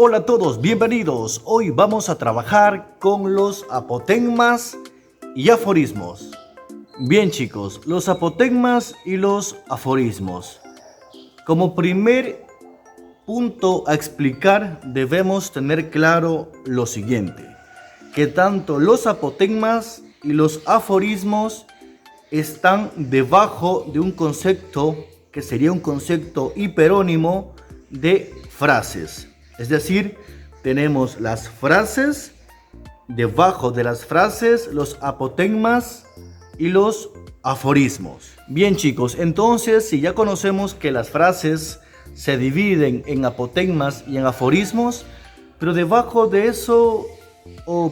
Hola a todos, bienvenidos. Hoy vamos a trabajar con los apotegmas y aforismos. Bien chicos, los apotegmas y los aforismos. Como primer punto a explicar, debemos tener claro lo siguiente: que tanto los apotegmas y los aforismos están debajo de un concepto que sería un concepto hiperónimo de frases. Es decir, tenemos las frases, debajo de las frases los apotegmas y los aforismos. Bien chicos, entonces si ya conocemos que las frases se dividen en apotegmas y en aforismos, pero debajo de eso,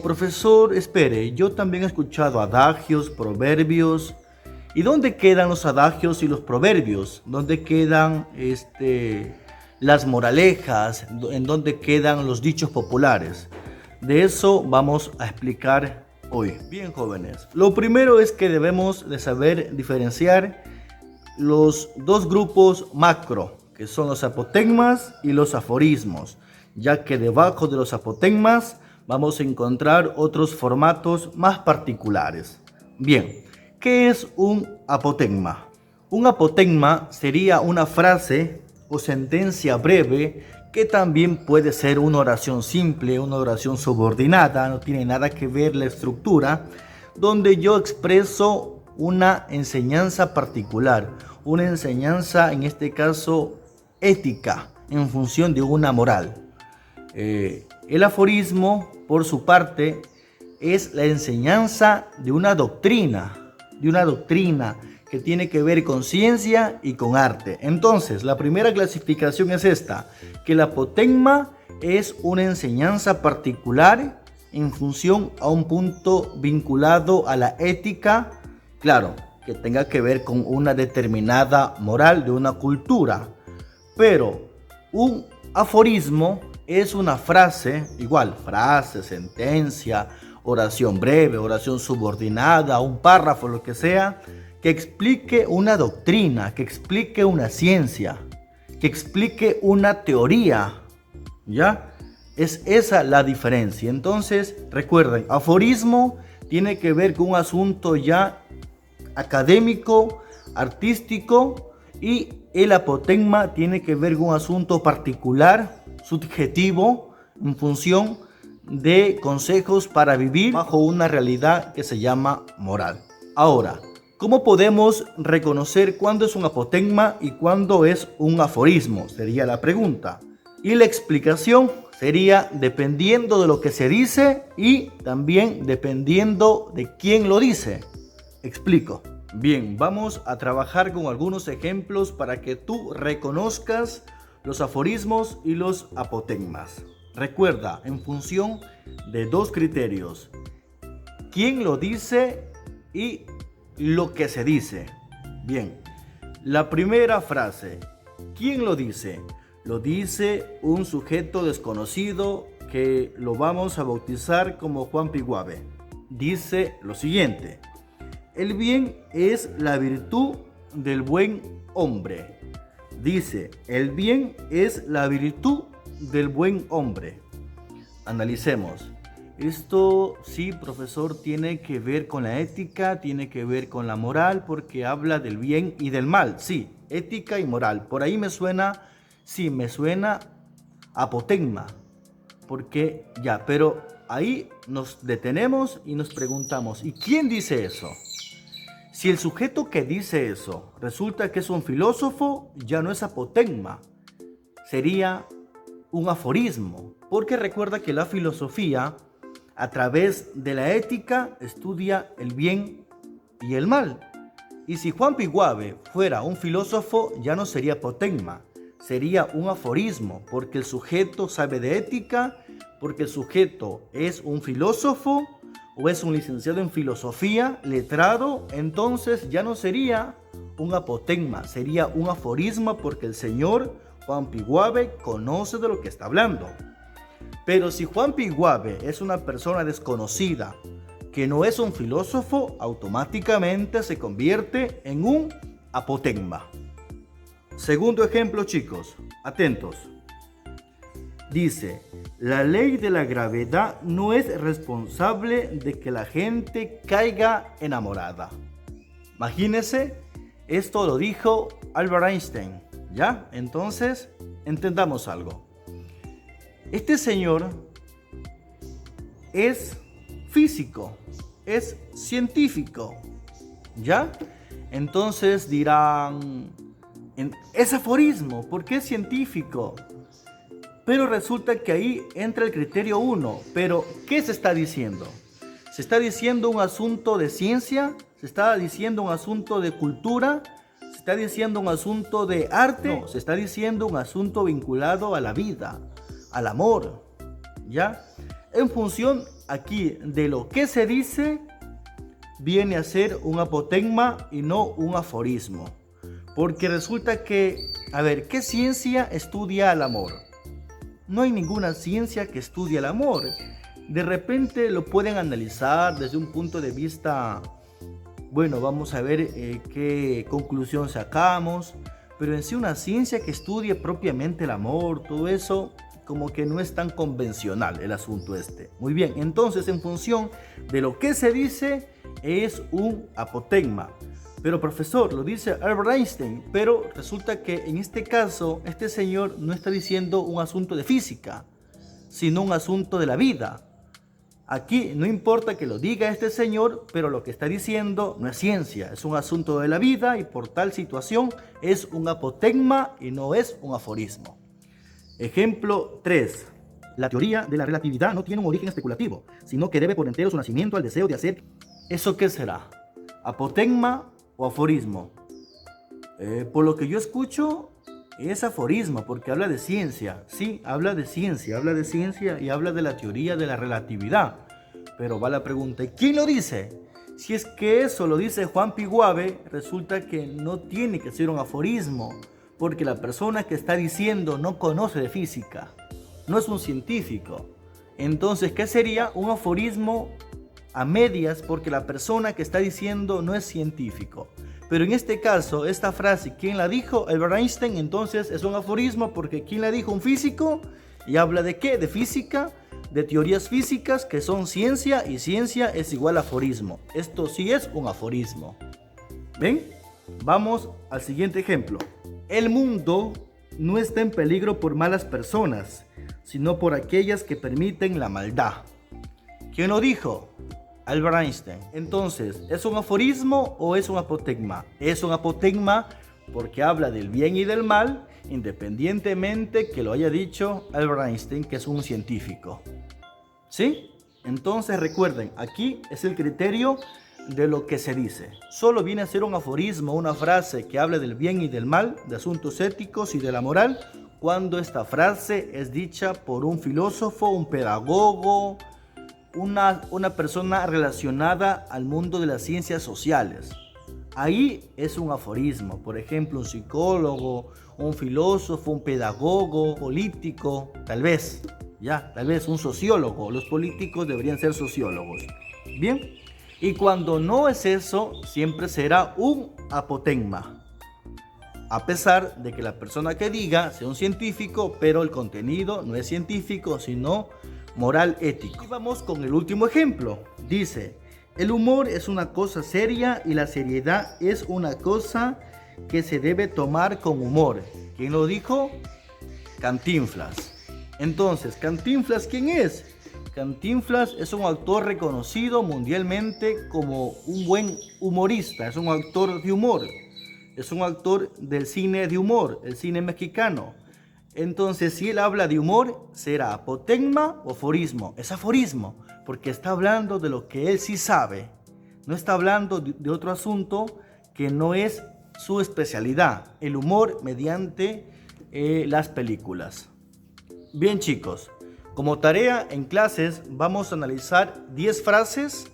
profesor, espere, yo también he escuchado adagios, proverbios. ¿Y dónde quedan los adagios y los proverbios? ¿Dónde quedan las moralejas? ¿En dónde quedan los dichos populares? De eso vamos a explicar hoy. Bien jóvenes, lo primero es que debemos de saber diferenciar los dos grupos macro, que son los apotegmas y los aforismos, ya que debajo de los apotegmas vamos a encontrar otros formatos más particulares. Bien, ¿qué es un apotegma? Un apotegma sería una frase o sentencia breve que también puede ser una oración simple, una oración subordinada, no tiene nada que ver la estructura, donde yo expreso una enseñanza particular, una enseñanza en este caso ética, en función de una moral. El aforismo, por su parte, es la enseñanza de una doctrina que tiene que ver con ciencia y con arte. Entonces, la primera clasificación es esta, que el apotegma es una enseñanza particular en función a un punto vinculado a la ética, claro, que tenga que ver con una determinada moral de una cultura. Pero un aforismo es una frase, igual, frase, sentencia, oración breve, oración subordinada, un párrafo, lo que sea, que explique una doctrina, que explique una ciencia, que explique una teoría, ¿ya? Es esa la diferencia. Entonces, recuerden, aforismo tiene que ver con un asunto ya académico, artístico, y el apotegma tiene que ver con un asunto particular, subjetivo, en función de consejos para vivir bajo una realidad que se llama moral. Ahora, ¿cómo podemos reconocer cuándo es un apotegma y cuándo es un aforismo? Sería la pregunta. Y la explicación sería dependiendo de lo que se dice y también dependiendo de quién lo dice. Explico. Bien, vamos a trabajar con algunos ejemplos para que tú reconozcas los aforismos y los apotegmas. Recuerda, en función de dos criterios: quién lo dice y lo que se dice. Bien, la primera frase, ¿quién lo dice? Lo dice un sujeto desconocido que lo vamos a bautizar como Juan Piguave. Dice lo siguiente: el bien es la virtud del buen hombre. Dice, el bien es la virtud del buen hombre. Analicemos. Esto sí, profesor, tiene que ver con la ética, tiene que ver con la moral, porque habla del bien y del mal. Sí, ética y moral. Por ahí me suena apotegma. Porque ya, pero ahí nos detenemos y nos preguntamos, ¿y quién dice eso? Si el sujeto que dice eso resulta que es un filósofo, ya no es apotegma, sería un aforismo, porque recuerda que la filosofía, a través de la ética, estudia el bien y el mal. Y si Juan Piguave fuera un filósofo, ya no sería apotegma, sería un aforismo, porque el sujeto sabe de ética, porque el sujeto es un filósofo o es un licenciado en filosofía, letrado. Entonces ya no sería un apotegma, sería un aforismo, porque el señor Juan Piguave conoce de lo que está hablando. Pero si Juan Piguave es una persona desconocida, que no es un filósofo, automáticamente se convierte en un apotegma. Segundo ejemplo, chicos, atentos. Dice, La ley de la gravedad no es responsable de que la gente caiga enamorada. Imagínense, esto lo dijo Albert Einstein, ¿ya? Entonces, entendamos algo. Este señor es físico, es científico, ¿ya? Entonces dirán, es aforismo, ¿por qué es científico? Pero resulta que ahí entra el criterio 1. Pero, ¿qué se está diciendo? ¿Se está diciendo un asunto de ciencia? ¿Se está diciendo un asunto de cultura? ¿Se está diciendo un asunto de arte? No, se está diciendo un asunto vinculado a la vida, al amor, ¿ya? En función aquí de lo que se dice, viene a ser un apotegma y no un aforismo. Porque resulta que, a ver, ¿qué ciencia estudia el amor? No hay ninguna ciencia que estudie el amor. De repente lo pueden analizar desde un punto de vista, bueno, vamos a ver qué conclusión sacamos, pero en sí una ciencia que estudie propiamente el amor, todo eso, como que no es tan convencional el asunto este. Muy bien, entonces en función de lo que se dice es un apotegma. Pero profesor, lo dice Albert Einstein, pero resulta que en este caso, este señor no está diciendo un asunto de física, sino un asunto de la vida. Aquí no importa que lo diga este señor, pero lo que está diciendo no es ciencia, es un asunto de la vida y por tal situación es un apotegma y no es un aforismo. Ejemplo 3. La teoría de la relatividad no tiene un origen especulativo, sino que debe por entero su nacimiento al deseo de hacer. ¿Eso qué será? ¿Apotegma o aforismo? Por lo que yo escucho es aforismo porque habla de ciencia. Sí, habla de ciencia y habla de la teoría de la relatividad. Pero va la pregunta, ¿y quién lo dice? Si es que eso lo dice Juan Piguave, resulta que no tiene que ser un aforismo, porque la persona que está diciendo no conoce de física, no es un científico. Entonces, ¿qué sería? Un aforismo a medias porque la persona que está diciendo no es científico. Pero en este caso, esta frase, ¿quién la dijo? Albert Einstein. Entonces es un aforismo porque ¿quién la dijo? Un físico. ¿Y habla de qué? De física, de teorías físicas que son ciencia y ciencia es igual a aforismo. Esto sí es un aforismo. ¿Ven? Vamos al siguiente ejemplo. El mundo no está en peligro por malas personas, sino por aquellas que permiten la maldad. ¿Quién lo dijo? Albert Einstein. Entonces, ¿es un aforismo o es un apotegma? Es un apotegma porque habla del bien y del mal, independientemente que lo haya dicho Albert Einstein, que es un científico. ¿Sí? Entonces recuerden, aquí es el criterio de lo que se dice. Solo viene a ser un aforismo, una frase que hable del bien y del mal, de asuntos éticos y de la moral, cuando esta frase es dicha por un filósofo, un pedagogo, una persona relacionada al mundo de las ciencias sociales. Ahí es un aforismo. Por ejemplo, un psicólogo, un filósofo, un pedagogo, político, tal vez un sociólogo. Los políticos deberían ser sociólogos. Bien, y cuando no es eso, siempre será un apotegma. A pesar de que la persona que diga sea un científico, pero el contenido no es científico, sino moral ético. Y vamos con el último ejemplo. Dice, el humor es una cosa seria y la seriedad es una cosa que se debe tomar con humor. ¿Quién lo dijo? Cantinflas. Entonces, ¿Cantinflas quién es? Cantinflas es un actor reconocido mundialmente como un buen humorista, es un actor de humor, es un actor del cine de humor, el cine mexicano. Entonces, si él habla de humor, ¿será apotegma o aforismo? Es aforismo, porque está hablando de lo que él sí sabe. No está hablando de otro asunto que no es su especialidad, el humor mediante las películas. Bien chicos, como tarea en clases vamos a analizar 10 frases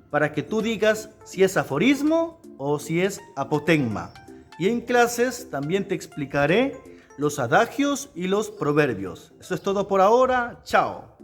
para que tú digas si es aforismo o si es apotegma. Y en clases también te explicaré los adagios y los proverbios. Eso es todo por ahora. Chao.